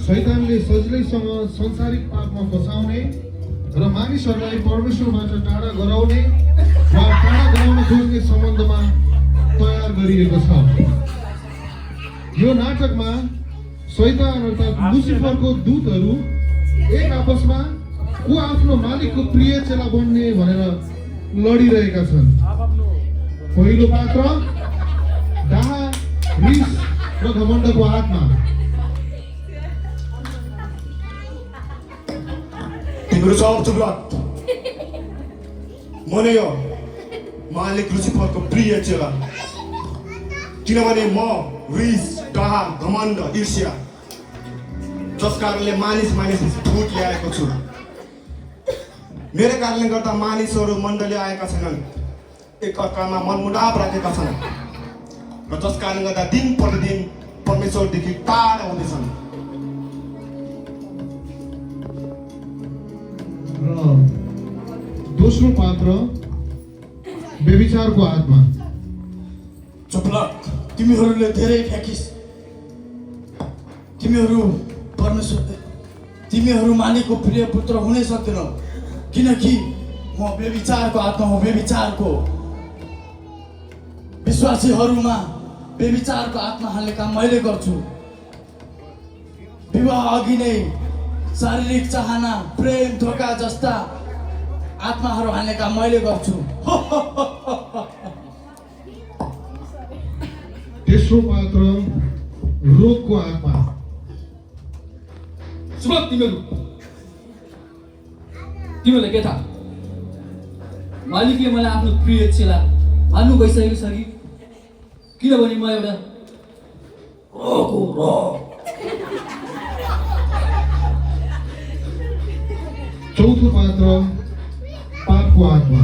शैतानले सजिलैसँग संसारिक पापमा फसाउने र मानिसहरूलाई परमेश्वरबाट टाढा गराउने वा टाढा गराउन खोज्ने सम्बन्धमा तयार गरिएको छ। यो नाटकमा शैतान अर्थात् लुसिफरको दूतहरू एक आपसमा को आफ्नो मालिकको प्रिय चेला बन्ने भनेर लडिरहेका छन्। पहिलो पात्र डाहा, रिस र घमण्डको आत्मा। तिम्रो जवाब चुप्ला। म नै हो मालिक लुसिफरको प्रिय चेला, किनभने म रिस, डाहा, घमण्ड, ईर्ष्या जस कारणले मानिस फुट ल्याएको छु। मेरो कारणले गर्दा मानिसहरू मण्डली आएका छैनन्, एक अर्कामा मनमुटाव राखेका छन् र जस कारणले गर्दा दिन प्रतिदिन परमेश्वरदेखि टाढा हुँदैछन्। र दोस्रो पात्र व्यभिचारको आत्मा। चुप्ला, तिमीहरूले धेरै फ्याँकिस। तिमीहरू मालिकको प्रिय पुत्र हुनै सक्दैनौ, किनकि म व्यभिचारको आत्मा हो। व्यभिचारको विश्वासीहरूमा व्यभिचारको आत्मा हाल्ने काम मैले गर्छु। विवाह अघि नै शारीरिक चाहना, प्रेम, धोका जस्ता आत्माहरू हाल्ने काम मैले गर्छु। तेस्रो पात्र रोगको आत्मा। सुबह तिमीहरूलाई के थाहा? मालिकले मलाई आफ्नो प्रिय चेला मान्नु गइसकेको छ किनभने म एउटा चौथो पात्र पापको आत्मा।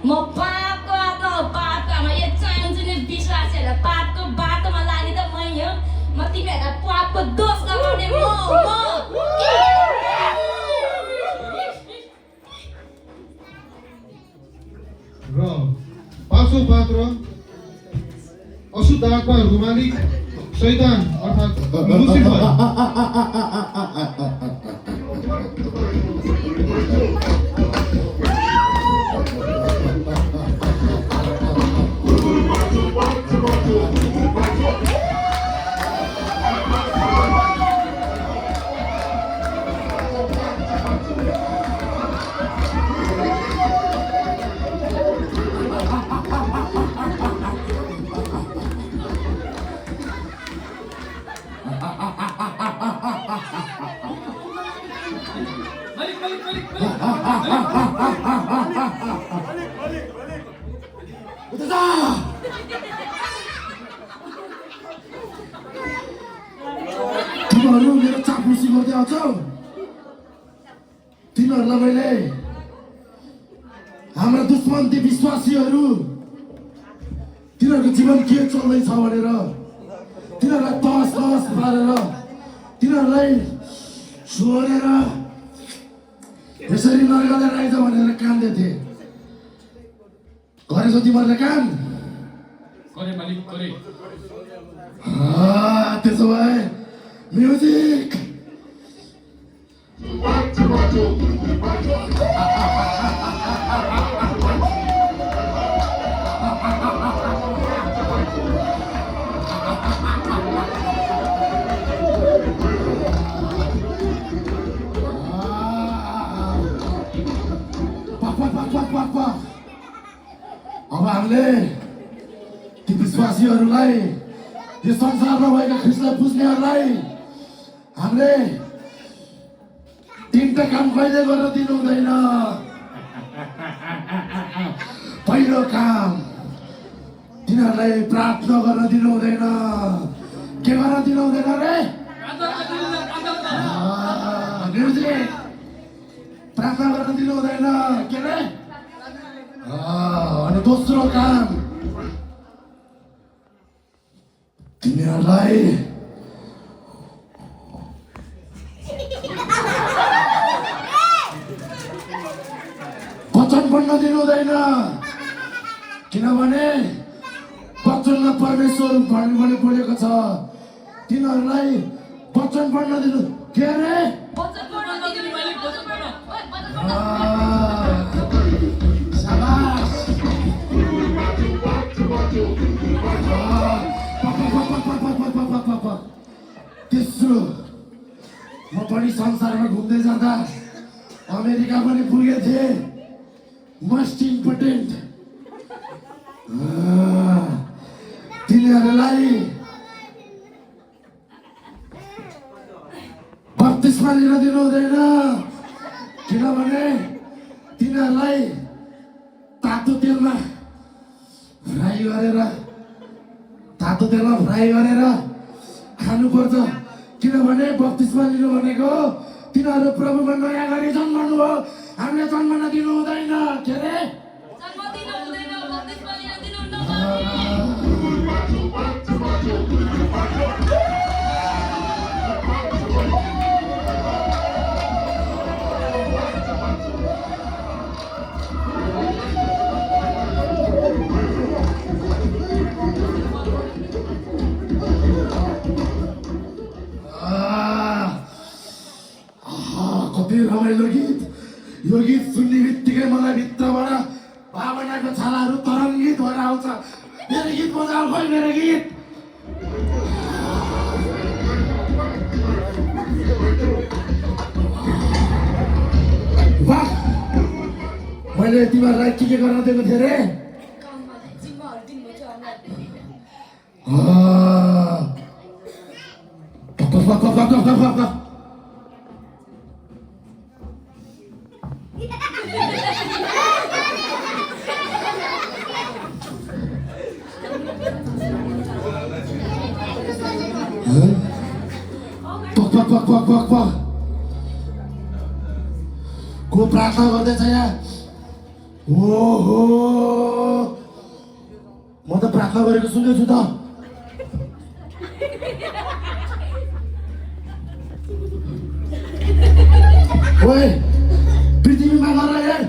म पापको आत्मा हो। पापको आत्मा यो चाहन्छु नि विश्वासीहरूलाई पापको बाटोमा लाने त मै हो। म तिमीहरूलाई पापको दोष लगाउने म। र पाँचौं पात्र अशुद्ध आत्माहरूको मालिक शैतान अर्थात् लुसिफर। तिमीहरू मेरो चापलुसी गर्दै आउँछौ। तिमीहरूलाई मैले हाम्रा दुश्मन ती विश्वासीहरू तिनीहरूको जीवन के चल्दैछ भनेर तिनीहरूलाई तस तस पारेर तिनीहरूलाई सोरेर यसरी नर्गले आइज भनेर कान्दै थिए। गरेछौ तिमीहरूले काम? गरे मालिक गरे। त्यसो भए म्युजिक। अब हामीले ती विश्वासीहरूलाई, यो संसारमा भएका ख्रिस्टलाई बुझ्नेहरूलाई हामीले तीनटा काम कहिले गर्न दिनु हुँदैन। पहिलो काम तिनीहरूलाई प्रार्थना गर्न दिनु हुँदैन। के गर्न दिनु हुँदैन रे? प्रार्थना गर्न दिनु हुँदैन। के रे? अनि दोस्रो काम तिनीहरूलाई वचन पढ्न दिनु हुँदैन, किनभने वचन प्रसन्न परमेश्वर भन्ने बोलेको छ तिनीहरूलाई वचन पढ्न दिनु के अरे वचन पढ्न दिनु मालिक वचन पढ्न ओइ वचन पढ्न शाबाश तेस्रो म पनि संसारमा घुम्दै जाँदा अमेरिका पनि पुगेको थिएँ मोस्ट इम्पोर्टेन्ट तिनीहरूलाई बत्तिसमा लिन दिनु हुँदैन किनभने तिनीहरूलाई तातो तेलमा फ्राई गरेर खानुपर्छ किनभने बत्तिसमा लिनु भनेको तिनीहरू प्रभुमा नयाँ गरी जन्मनु हो हामीले जन्म नदिनु हुँदैन के अरे जन्म दिनु हुँदैन बत्तिसमा लिन दिनु हुन्न कति रमाइलो गीत यो गीत सुन्ने बित्तिकै मलाई भित्रबाट भावनाको छालाहरू तरङ्गित भएर आउँछ मेरो गीत बजाऊ खोइ मेरो गीत वाह मैले तिमीहरूलाई के गर्न दिएको थिएँ रे जिम्माहरू दिनुभएको थियो को प्रार्थना गर्दैछ यहाँ ओहो म त प्रार्थना गरेको सुन्दैछु त ओए पृथ्वीमा गएर हेर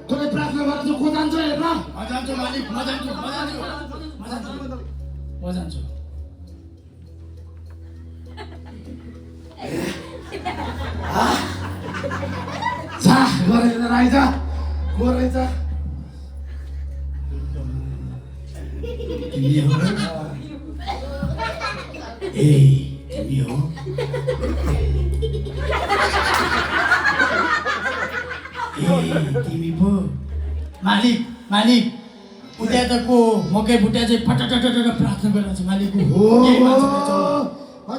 कसले प्रार्थना गरेर को जान्छ हेर्न म जान्छु मालिक म जान्छु जा गरेर आइज को रहेछ तिमी हो ए तिमी हो तिमी पो मालिक उता त को मकै बुट्या चाहिँ फटाफट प्रार्थना गरेर छ मालिक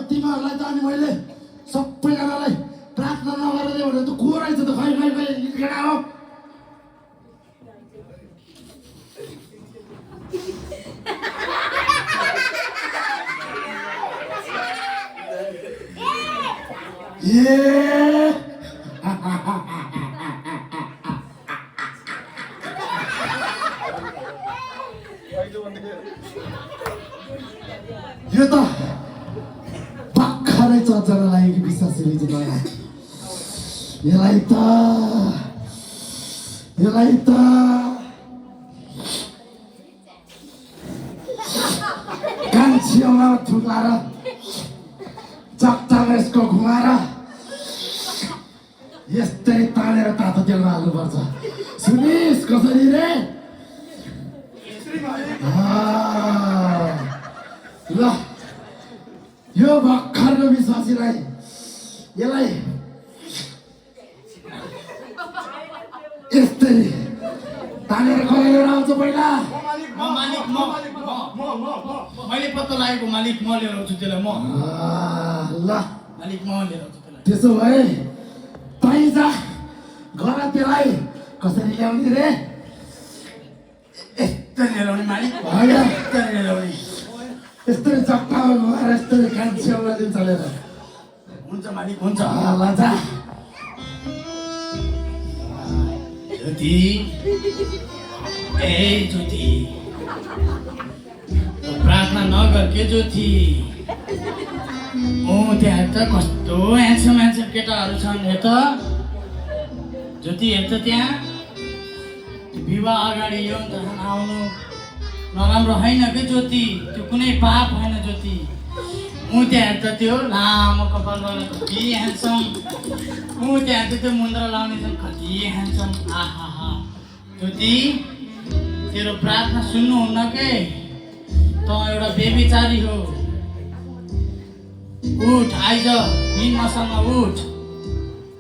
तिमीहरूलाई त अनि मैले सबैजनालाई प्रार्थना नगरेर भने त को रहेछ त खै केटा हो यो त भर्खरै चर्चमा लागेको विश्वासी रहेछ नयाँ यसलाई त कान्छीमा थुकाएर चट्टामा यसको घुमाएर यस्तै तानेर तातो तेलमा हाल्नुपर्छ सुनिस् कसरी रे ल यो भर्खरको विश्वासीलाई यसलाई यस्तै तानेर खोलेर आउँछ पहिला मैले पत्ता लागेको मालिक म लिएर आउँछु त्यसलाई म ल मालिक म लिएर आउँछु त्यसलाई त्यसो भए तै जा घर त्यसलाई कसरी ल्याउने रे यस्तै लिएर आउने मालिक होइन यस्तै लिएर आउने यस्तै चट्टामा घुमाएर यस्तै कान्छीमा दिन्छ लिएर हुन्छ मालिक हुन्छ ल जा ज्योति ए ज्योति प्रार्थना नगर के ज्योति त्यहाँ त कस्तो ह्यान्डसम केटाहरू छन् हेर त ज्योति हेर त त्यहाँ विवाह अगाडि यो आउनु नराम्रो होइन के ज्योति, त्यो कुनै पाप होइन ज्योति। ऊ त्यहाँ हेर्छ त्यो लामो कपाल वाला कति ह्यान्डसम, ऊ त्यहाँ हेर्छ त्यो मुन्द्रा लाउने छ कति ह्यान्डसम। आहा ज्योति, तेरो प्रार्थना सुन्नुहुन्न के, त एउटा बेबिचारी हो। उठ आइज, हिँड मसँग, उठ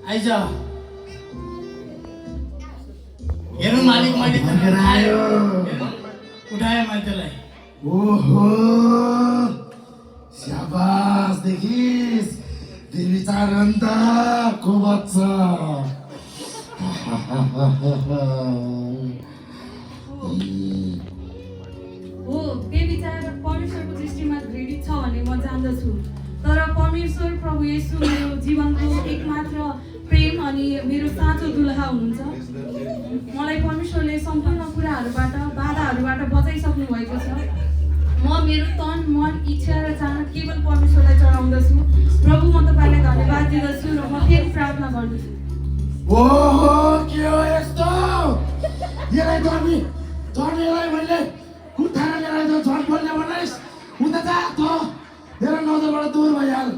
आइज। हेर्नु मालिक, मैले फर्केर आयो। उठाएँ मैले त्यसलाई। ओहो, स्याबास, देखिस् बेबिचार अन्त को बच्चा। हो, बेबिचार परमेश्वरको दृष्टिमा घृणित छ भन्ने म जान्दछु, तर परमेश्वर प्रभु येशू मेरो जीवनको एकमात्र प्रेम अनि मेरो साँचो दुलहा हुनुहुन्छ। मलाई परमेश्वरले सम्पूर्ण कुराहरूबाट, बाधाहरूबाट बचाइसक्नु भएको छ। म मेरो तन, मन, इच्छा र चाहना केवल परमेश्वरलाई चढाउँदछु। प्रभु, म तपाईँलाई धन्यवाद दिँदछु र म फेरि प्रार्थना गर्दछु। ओहो, के हो यस्तो? यसलाई झर्नेलाई मैले उठाएर लिएर त झन् बोल्ने बनाइस्। उता जा त, मेरो नजरबाट दूर भइहाल।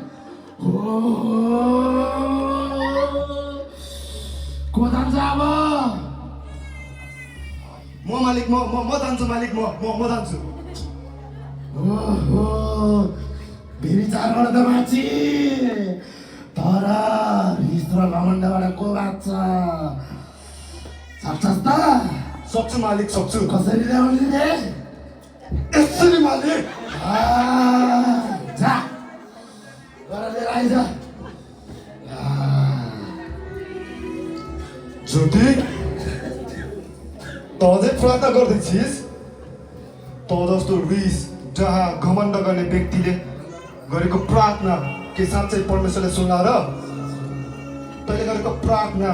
को जान्छ अब? म मालिक, म जान्छु मालिक, म जान्छु। ओहो, बेबिचारबाट त बाँची, तर रिस र घमण्डबाट को बाँच्छ? सक्छस् त? सक्छु मालिक, सक्छु। कसरी ल्याउने रे? यसरी मालिक। जा, गएर लिएर आइज। ज्योति, त अझै प्रार्थना गर्दैछिस्? त जस्तो रिस, जहाँ घमण्ड गर्ने व्यक्तिले गरेको प्रार्थना के साँच्चै परमेश्वरले सुन्ला र? तैँले गरेको प्रार्थना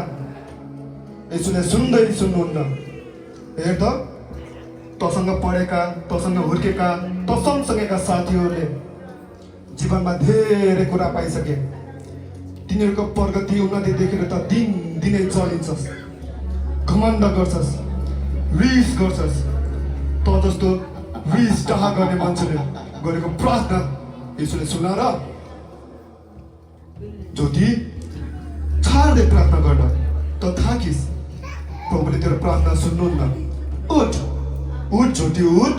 यसोले सुन्नुहुन्न। हेर त, तसँग पढेका, तसँग हुर्केका, त सँगसँगैका साथीहरूले जीवनमा धेरै कुरा पाइसके। तिनीहरूको प्रगति, उन्नति देखेर त दिनै चलिन्छस्, घमण्ड गर्छस्, रिस गर्छस्। त जस्तो रिस डाहा गर्ने मान्छेले गरेको प्रार्थना यसोले सुना र? ज्योति, छाड्दै प्रार्थना गर्न, त थाकिस्। प्रभुले तेरो प्रार्थना सुन्नुहुन्न। उठ, उठ ज्योति, उठ।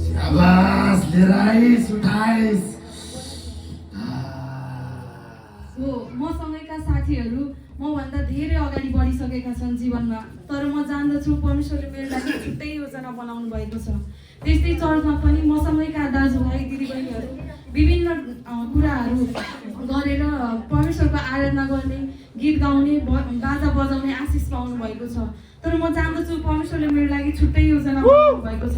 स्याबास, लिएर आइस, उठाइस। हो, मसँगैका साथीहरू मभन्दा धेरै अगाडि बढिसकेका छन् जीवनमा, तर म जान्दछु परमेश्वरले मेरो लागि छुट्टै योजना बनाउनु भएको छ। त्यस्तै चर्चमा पनि मसँगैका दाजुभाइ दिदीबहिनीहरू विभिन्न कुराहरू गरेर परमेश्वरको आराधना गर्ने, गीत गाउने, बाजा बजाउने आशिष पाउनु भएको छ। तर म जान्दछु परमेश्वरले मेरो लागि छुट्टै योजना बनाउनु भएको छ।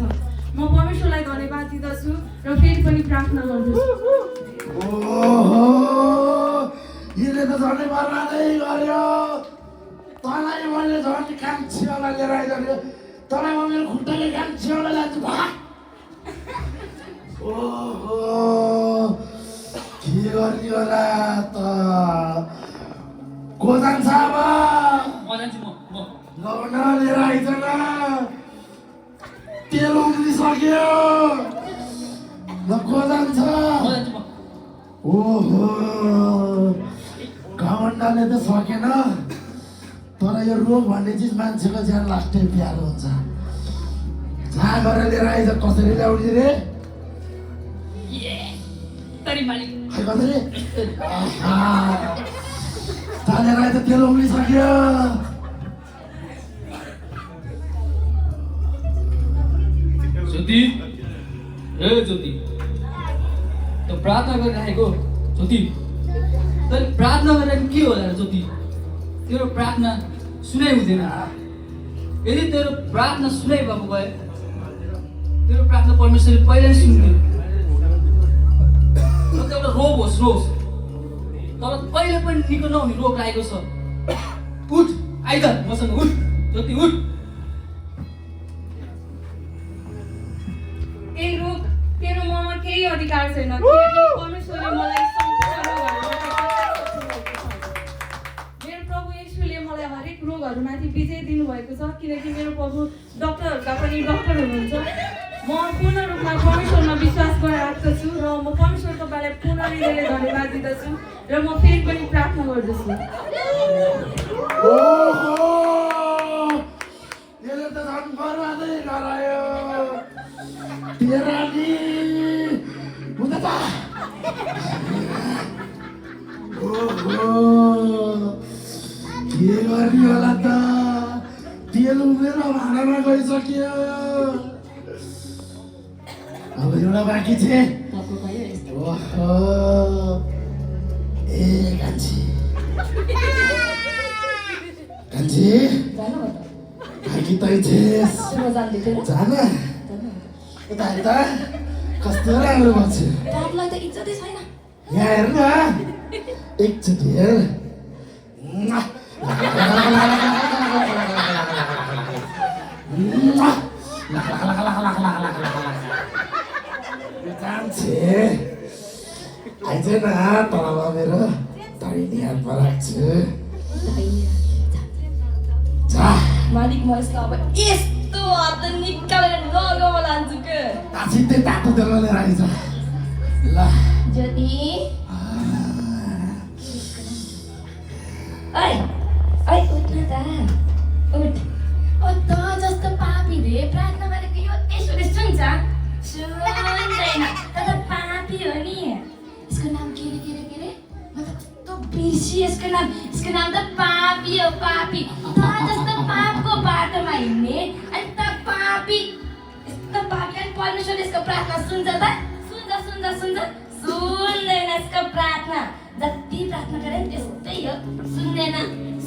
म परमेश्वरलाई धन्यवाद दिँदछु र फेरि पनि प्रार्थना गर्दछु। ओहो, यसले त झन् बर्बादै गर्यो। तँलाई मैले झन् कान्छीवाला लिएर आइदियो, तँलाई म मेरो खुट्टाकै कान्छीवाला ल्यान्छु। ओहो, के गर्ने होला त? को जान्छ अब? म जान्छु, म लौना लिएर आइज न, तेल उम्लिसक्यो। ल, को जान्छ? जान्छु। ओहो, घमण्डले त सकेन, तर यो रोग भन्ने चिज मान्छेको ज्यान लास्टै प्यारो हुन्छ। जहाँ गरेर लिएर आइज। कसरी ल्याउने रे? खै कसरी? चालेर आइज, तेल उम्लिसक्यो। ज्योति, ए ज्योति, त प्रार्थना गरिराखेको ज्योति, तैँले प्रार्थना गरेर के होला र ज्योति? तेरो प्रार्थना सुनाइ हुँदैन। यदि तेरो प्रार्थना सुनाइ भएको भए तेरो प्रार्थना परमेश्वरले पहिल्यै सुन्ने। एउटा रोग होस्, तर कहिले पनि निको नहुने रोग लागेको छ। उठ, आइज मसँग, उठ ज्योति, उठ। ए रोग, तेरो ममा केही अधिकार छैन, किनकि परमेश्वरले मलाई सम्पूर्ण रोगहरूबाट बचाइसक्नु भएको छ। मेरो रोगहरूमाथि विजय दिनुभएको छ किनकि मेरो प्रभु डक्टरहरूका पनि डक्टर हुनुहुन्छ म पूर्ण रूपमा परमेश्वरमा विश्वास राख्दछु र म परमेश्वर तपाईँलाई पूर्ण हृदयले धन्यवाद दिँदछु र म फेरि पनि प्रार्थना गर्दछु यसले त झन् बर्बादै गरायो तेरानी हुँदा त के गर्ने होला त तेल मेरो भाँडामा गइसक्यो अब एउटा बाँकी छ ए कान्छी कान्छी बाँकी तै छेस जान यता यता कस्तो राम्रो भएको छ बाबुलाई त इज्जतै छैन यहाँ हेर्नु न एकचोटि हेर जान्छे आइज न तलमा मेरो दाहिने हातमा राख्छु जा मालिक म यसको अब यस्तो हात निकालेर लगाउन लान्छु के सिधै तातो तेलमा लिएर आइज ल ज्योति ओइ ओइ उठ न त उठ ओ त जस्तो पापी रे प्रार्थना गरेको यो यसोले सुन्छ सुन्दैन त पापी हो नि यसको नाम के रे म त कस्तो बिर्सी यसको नाम त पापी हो पापी त जस्तो पापको बाटोमा हिँड्ने अनि त पापी यस्तो पापी अनि परमेश्वरले यसको प्रार्थना सुन्छ त सुन्दैन यसको प्रार्थना जति प्रार्थना गरे नि त्यस्तै हो सुन्दैन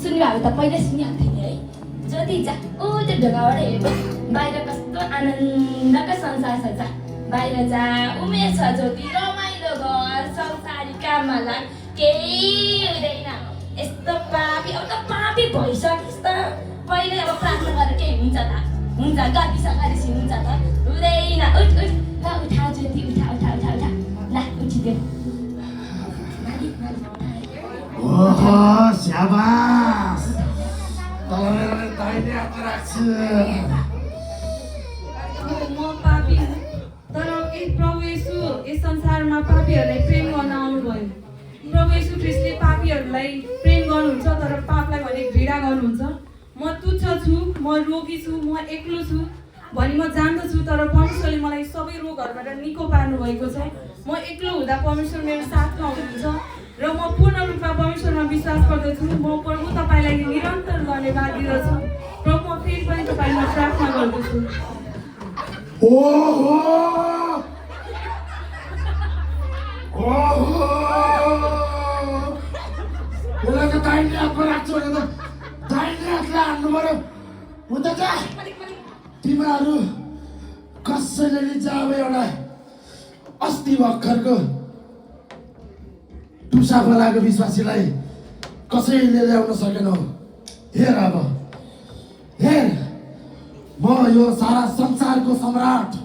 सुन्यो भए त पहिल्यै सुनिहाल्थ्यो नि है जति जा ऊ त्यो ढोकाबाट हेर्नु बाहिर कस्तो आनन्दको संसार छ जा बाहिर जा उमेर छ ज्योति रमाइलो घर संसारी काममा लाग केही हुँदैन यस्तो पापी अब त पापी भइसकिस् त पहिले अब प्रार्थना गरेर केही हुन्छ त हुन्छ गाविसकेपछि हुन्छ त हुँदैन उठ ल उठा ज्योति उठा ल उठिदेऊ ओहो स्याबास तल मेरो दाहिने हातमा राख्छु म पापी हुँ तर प्रभु येशू यस संसारमा पापीहरूलाई प्रेम गर्न आउनुभयो प्रभु येशू ख्रिस्टले पापीहरूलाई प्रेम गर्नुहुन्छ तर पापलाई भने घृणा गर्नुहुन्छ म तुच्छ छु म रोगी छु म एक्लो छु भनी म जान्दछु तर परमेश्वरले मलाई सबै रोगहरूबाट निको पार्नु भएको छ म एक्लो हुँदा परमेश्वर मेरो साथमा हुनुहुन्छ र म पूर्ण रूपमा परमेश्वरमा विश्वास गर्दछु म प्रभु तपाईँलाई निरन्तर धन्यवाद दिँदछु प्रभु म फेरि पनि तपाईँमा प्रार्थना गर्दछु ओहो यसलाई त दाहिने हातमा राख्छु भने त दाहिने हातलाई हान्नु पर्यो हुँदा त तिमीहरू कसैले लिन्छ एउटा अस्ति भर्खरको टुसा फलाएको विश्वासीलाई कसैले ल्याउन सकेनौ हेर अब हेर म यो सारा संसारको सम्राट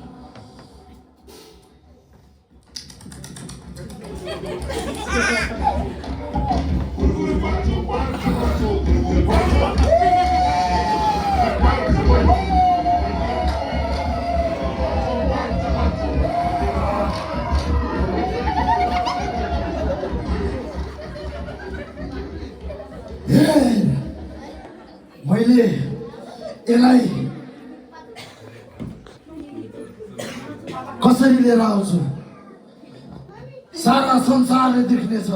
मैले यसलाई कसरी लिएर आउँछु सारा संसारले देख्नेछ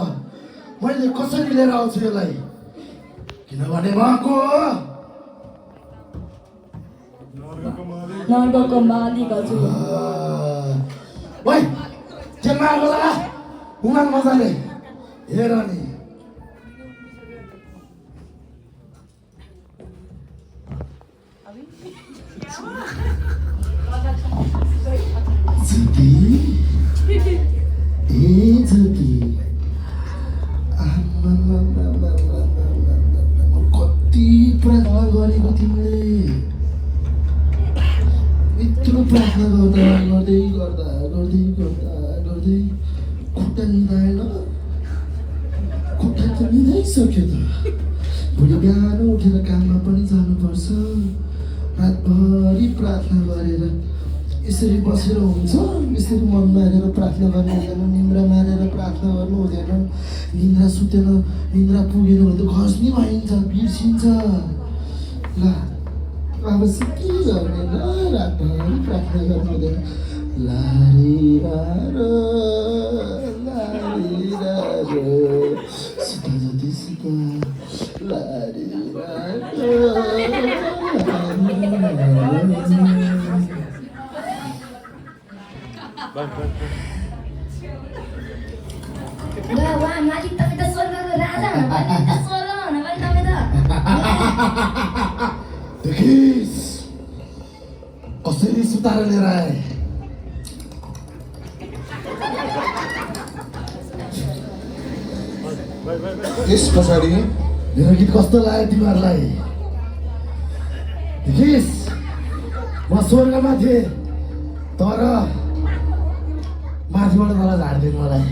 मैले कसरी लिएर आउँछु यसलाई किनभने उहाँको नर्गको मालिक हजुर ओइ जेलमा आगो लगा उमान मजाले हेर नि कति प्रार्थना गरेको तिमीले यत्रो प्रार्थना गर्दै खुट्टा निधाएन खुट्टा त निधाइसक्यो त भोलि बिहान उठेर काममा पनि जानुपर्छ। रातभरि प्रार्थना गरेर यसरी बसेर हुन्छ? यसरी मन मारेर प्रार्थना गर्नु हुँदैन, निन्द्रा मारेर प्रार्थना गर्नु हुँदैन। निन्द्रा सुतेन, निन्द्रा पुगेन भने त खस्नी भइन्छ, बिर्सिन्छ। ल अब चाहिँ के गर्ने ल? रातभरि प्रार्थना गर्नु हुँदैन। लारिरारो सीता जति सीता वाह मालिक तपाईँ त स्वर्गको राजा हुनुपर्ने त स्वर्गमा हुनुपर्ने तपाईँ त देखिस् कसरी सुताएर लिएर आए। यस पछाडि मेरो गीत कस्तो लाग्यो तिमीहरूलाई? देखिस् म स्वर्गमा थिएँ तर माथिबाट तल झार्दिनु मलाई।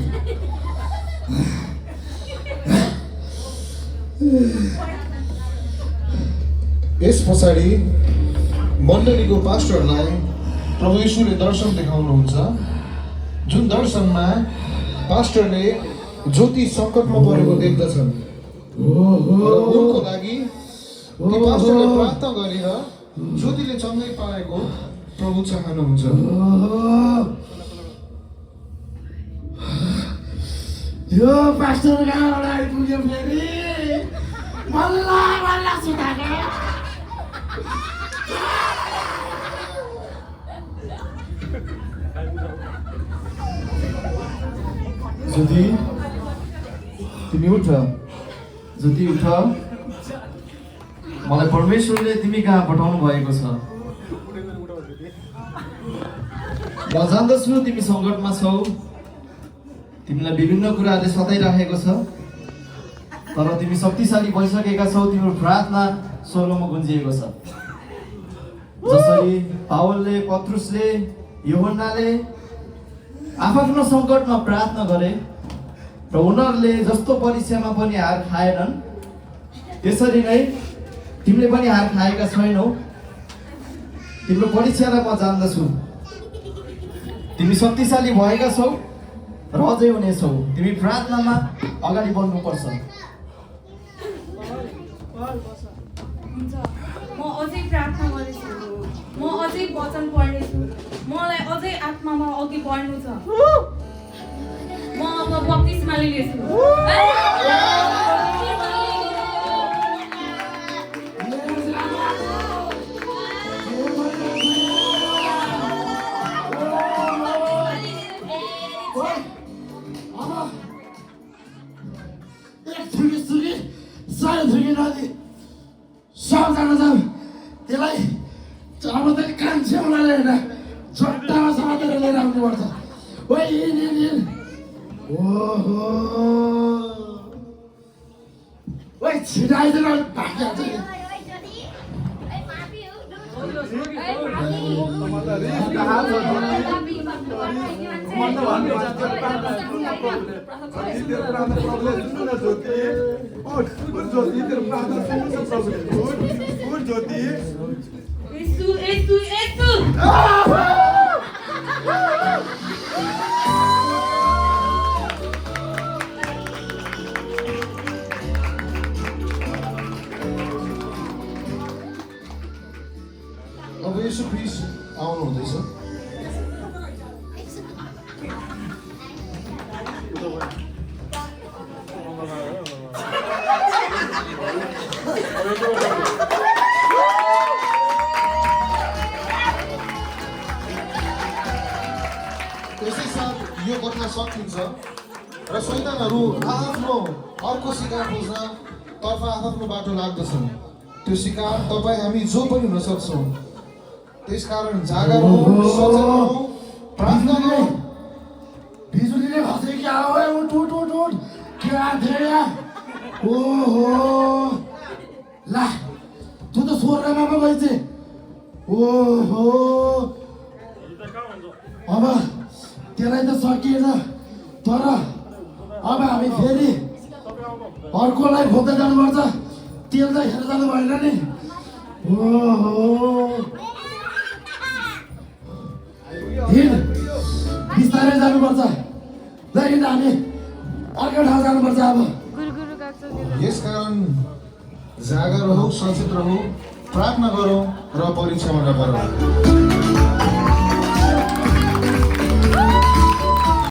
यस पछाडि मण्डलीको पास्टरलाई प्रभु येशूले दर्शन देखाउनुहुन्छ, जुन दर्शनमा पास्टरले ज्योति सङ्कटमा परेको देख्दछन् र उनको लागि ती पास्टरले प्रार्थना गरेर ज्योतिले चङ्गै पाएको प्रभु चाहनुहुन्छ। यो पास्टर कहाँबाट आइपुग्यो फेरि? बल्ल बल्ल सुताएको। ज्योति तिमी उठ, ज्योति उठ। मलाई परमेश्वरले तिमी कहाँ पठाउनु भएको छ। म जान्दछु तिमी सङ्कटमा छौ, तिमीलाई विभिन्न कुराहरूले सताइराखेको छ, तर तिमी शक्तिशाली भइसकेका छौ। तिम्रो प्रार्थना स्वर्गमा गुन्जिएको छ। जसरी पावलले, पत्रुसले, यूहन्नाले आफ्नो सङ्कटमा प्रार्थना गरे र उनीहरूले जस्तो परीक्षामा पनि हार खाएनन्, त्यसरी नै तिमीले पनि हार खाएका छैनौ। तिम्रो परीक्षालाई म जान्दछु। तिमी शक्तिशाली भएका छौ र अझै हुनेछौ। तिमी प्रार्थनामा अगाडि बढ्नुपर्छ। हुन्छ, म अझै प्रार्थना गर्नेछु, म अझै वचन पढ्नेछु, मलाई अझै आत्मामा अघि बढ्नु छ। म अब बत्तिसमा लिनेछु। सबजना जाऊ त्यसलाई अब त कान्छेउला लिएर झट्टामा समातेर लिएर आउनुपर्छ। ओहो ओइ छिटाइदिएर भागिहाल्छ नि। यसु यसु यसु अब येशू ख्रीष्ट आउनु हुँदैछ। त्यसै साथ यो कथा सकिन्छ र शैतानहरू आफ्नो अर्को शिकार खोज्न तर्फ आफ्नो बाटो लाग्दछन्। त्यो शिकार तपाईँ हामी जो पनि हुन सक्छौँ। त्यसकारण जागा रहौँ, सचेत रहौँ, प्रार्थना गरौँ। बिजुलीले खसे कि आऊ उठ उठ उठ उठ क्या थियो? ओहो ला तँ त स्वर्गमा पो गइछे। ओहो अब त्यसलाई त सकिएन, तर अब हामी फेरि अर्कोलाई खोज्दै जानुपर्छ। तेल त हेरेर जानु भएन नि। ओहो हिँड बिस्तारै जानुपर्छ ल हिँड हामी अर्को ठाउँ जानुपर्छ अब यसकारण जागा रहौ, सचेत रहौ, प्रार्थना गरौँ र परीक्षामा नपरौँ।